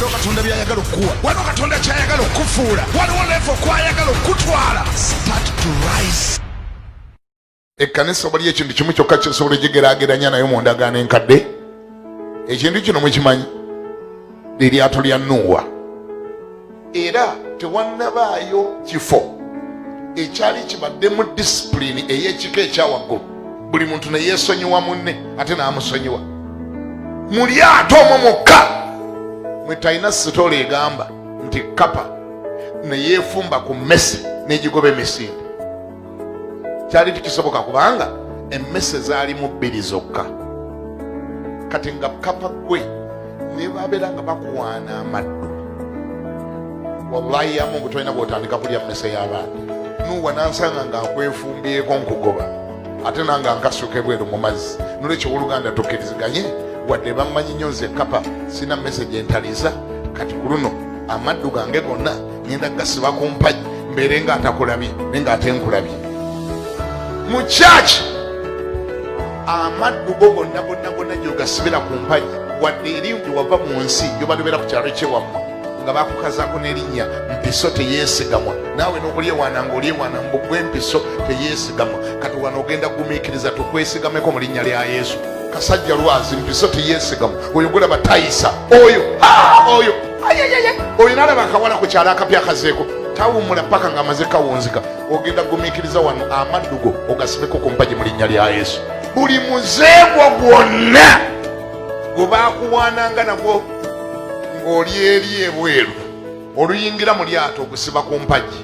waliwo katonda byayagala okukuwa, waliwo katonda kyayagala okufuula, waliwo levo kwayagala okutwala. Start to rise. Ekkanisa waliyo ekintu kimu kyokka kyosobola ekigeraageranya nayo mu ndagaano enkadde. Ekintu kino mukimanyi, liryato lya Nuuwa. Era tewannabaayo kifo ekyali kibadde mu disipulini ey'ekika ekyawaggulu, buli muntu ne yeesonyiwa munne ate n'amusonyiwa. Mu lyato omwo mwokka mwe talina sitoola egamba nti Kapa ne yeefumba ku mmese n'egigoba emisinde. Kyali tikisoboka kubanga emmese zaalimu bbiri zokka. Kati nga Kapa gwe ne babeera nga bakuwaana amaddu, wallahi ya Mungu tolina bw'otandika kulya mmese y'abaana. Nuuwa nansanga nga nkwefumbyeko nkugoba ate nanga nkasuka ebweru mu mazzi. Nolwekyo oluganda tukkiriziganye wadde bammanyi nnyo nze Kapa sina mmese gye ntaliisa. Kati ku luno amaddu gange gonna ngenda gasiba ku mpagi mbeere nga atakulabye ne ng'ate nkulabye. Mu kyaki amaddu go gonna gyogasibira ku mpagi wadde eri gye wava mu nsi gyobalibera ku kyalo kyewammwe nga bakukazaako n'erinnya Mpiso teyeesigamwa. Naawe n'okulyewaana ng'olyewaana mbugwe Mpiso teyeesigamwa. Kati wano ogenda kugumiikiriza tukwesigameko mu linnya lya Yesu. Kasajja lwazi Mpiso teyeesigamwa. Oyo gulaba tayisa. Oyo oyo n'alaba akawala ku kyalo akapya akazeeko tawummula paka ng'amaze kawunzika. Ogenda kugumiikiriza wano amaddu go ogasibeko ku mpagi mu linnya lya Yesu. Buli muzeebwa gwonna gwe baakuwaananga nagwo ng'oli eri ebweru oluyingira mu lyato okusiba ku mpagi